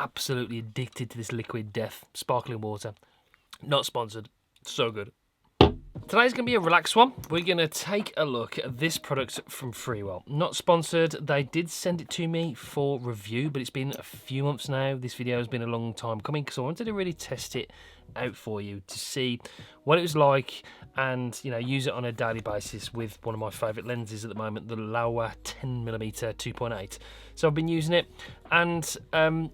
absolutely addicted to this liquid death sparkling water. Not sponsored. So good. Today's going to be a relaxed one. We're going to take a look at this product from Freewell. Not sponsored. They did send it to me for review, but it's been a few months now. This video has been a long time coming because I wanted to really test it out for you to see what it was like and, you know, use it on a daily basis with one of my favourite lenses at the moment, the Laowa 10mm 2.8. So I've been using it, and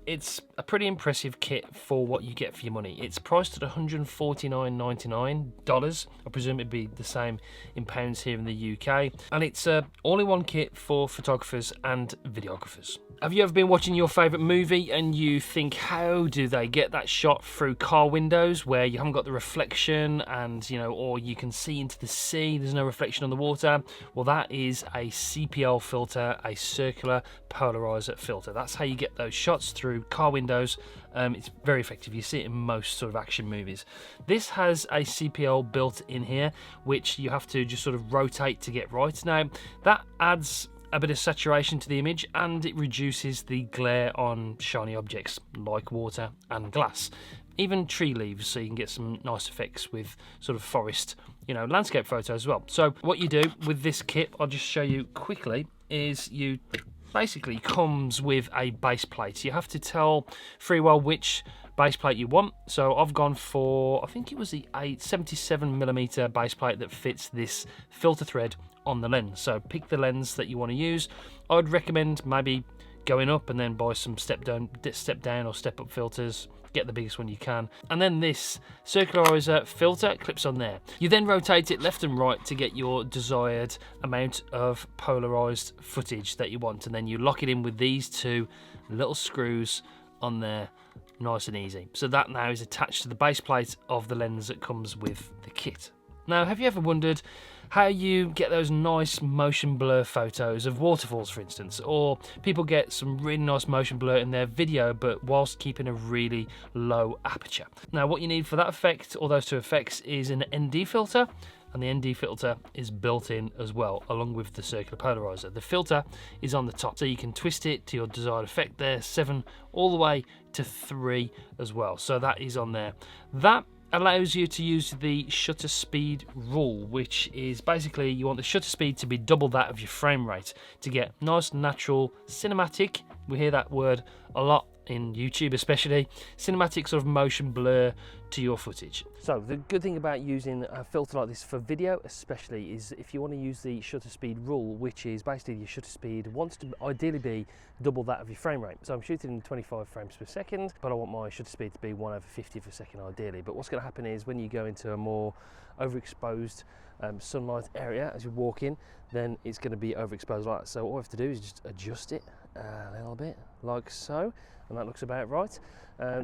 it's a pretty impressive kit for what you get for your money. It's priced at $149.99. I presume it'd be the same in pounds here in the UK, and it's a all-in-one kit for photographers and videographers. Have you ever been watching your favourite movie and you think, how do they get that shot through car windows where you haven't got the reflection and, you know, or you can see into the sea, there's no reflection on the water? Well, that is a CPL filter, a circular polarizer filter. That's how you get those shots through car windows. It's very effective. You see it in most sort of action movies. This has a CPL built in here, which you have to just sort of rotate to get right. Now, that adds a bit of saturation to the image, and it reduces the glare on shiny objects like water and glass, even tree leaves, so you can get some nice effects with sort of forest, you know, landscape photos as well. So what you do with this kit, I'll just show you quickly, is you basically comes with a base plate. You have to tell Freewell which base plate you want. So I've gone for, I think it was the 77mm base plate that fits this filter thread on the lens. So pick the lens that you want to use. I would recommend maybe going up and then buy some step down or step up filters. Get the biggest one you can, and then this circularizer filter clips on there. You then rotate it left and right to get your desired amount of polarized footage that you want, and then you lock it in with these two little screws on there, nice and easy. So that now is attached to the base plate of the lens that comes with the kit. Now, have you ever wondered how you get those nice motion blur photos of waterfalls, for instance, or people get some really nice motion blur in their video, but whilst keeping a really low aperture? Now, what you need for that effect, or those two effects, is an ND filter, and the ND filter is built in as well, along with the circular polarizer. The filter is on the top, so you can twist it to your desired effect there, 7 all the way to 3 as well. So that is on there. That allows you to use the shutter speed rule, which is basically you want the shutter speed to be double that of your frame rate to get nice, natural, cinematic, we hear that word a lot in YouTube especially, cinematic sort of motion blur to your footage. So the good thing about using a filter like this for video especially is if you want to use the shutter speed rule, which is basically your shutter speed wants to ideally be double that of your frame rate. So I'm shooting in 25 frames per second, but I want my shutter speed to be 1/50 of a second ideally. But what's going to happen is when you go into a more overexposed sunlight area as you walk in, then it's going to be overexposed like that. So all I have to do is just adjust it a little bit like so, and that looks about right,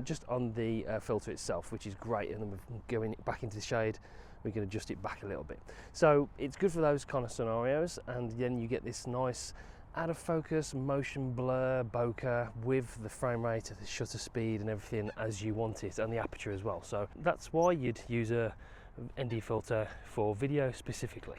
just on the filter itself, which is great. And then we're going back into the shade, we can adjust it back a little bit. So it's good for those kind of scenarios, and then you get this nice out of focus motion blur bokeh with the frame rate, the shutter speed and everything as you want it, and the aperture as well. So that's why you'd use a ND filter for video specifically.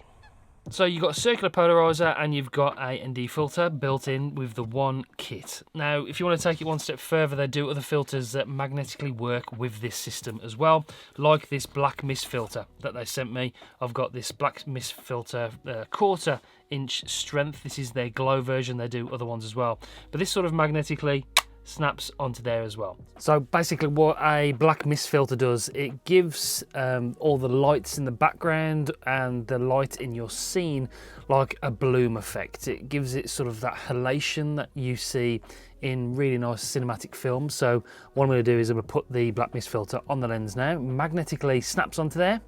So you've got a circular polarizer and you've got a ND filter built in with the one kit. Now, if you want to take it one step further, they do other filters that magnetically work with this system as well, like this black mist filter that they sent me. I've got this black mist filter 1/4 inch strength. This is their glow version. They do other ones as well, but this sort of magnetically snaps onto there as well. So basically what a black mist filter does, it gives all the lights in the background and the light in your scene like a bloom effect. It gives it sort of that halation that you see in really nice cinematic films. So what I'm going to do is I'm going to put the black mist filter on the lens now, magnetically snaps onto there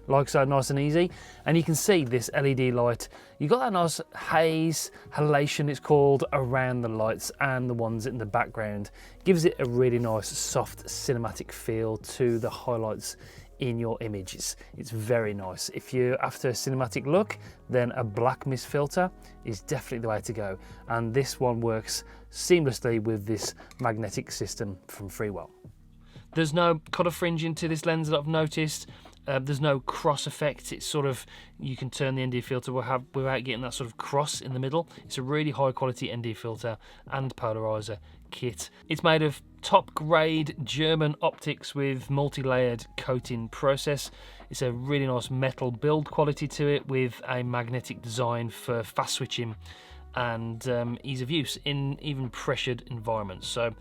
like so, nice and easy, and you can see this LED light. You've got that nice haze, halation it's called, around the lights and the ones in the background. Gives it a really nice soft cinematic feel to the highlights in your images. It's very nice. If you're after a cinematic look, then a black mist filter is definitely the way to go, and this one works seamlessly with this magnetic system from Freewell. There's no colour fringing to this lens that I've noticed, There's no cross effect. It's sort of, you can turn the ND filter without getting that sort of cross in the middle. It's a really high quality ND filter and polarizer kit. It's made of top grade German optics with multi-layered coating process. It's a really nice metal build quality to it with a magnetic design for fast switching and ease of use in even pressured environments. So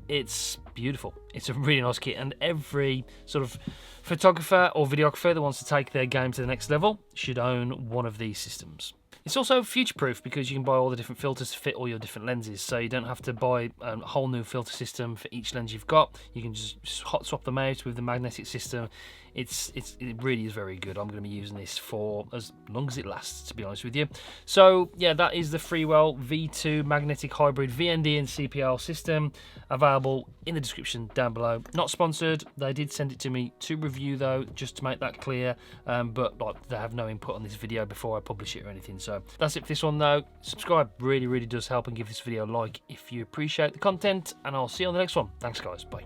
it's beautiful. It's a really nice kit, and every sort of photographer or videographer that wants to take their game to the next level should own one of these systems. It's also future-proof because you can buy all the different filters to fit all your different lenses, so you don't have to buy a whole new filter system for each lens you've got. You can just hot swap them out with the magnetic system. It really is very good. I'm going to be using this for as long as it lasts, to be honest with you. So yeah, that is the Freewell V2 magnetic hybrid VND and CPL system, available in the description down below. Not sponsored. They did send it to me to review though, just to make that clear, but like, they have no input on this video before I publish it or anything. So that's it for this one though. Subscribe really does help, and give this video a like if you appreciate the content, and I'll see you on the next one. Thanks guys, bye.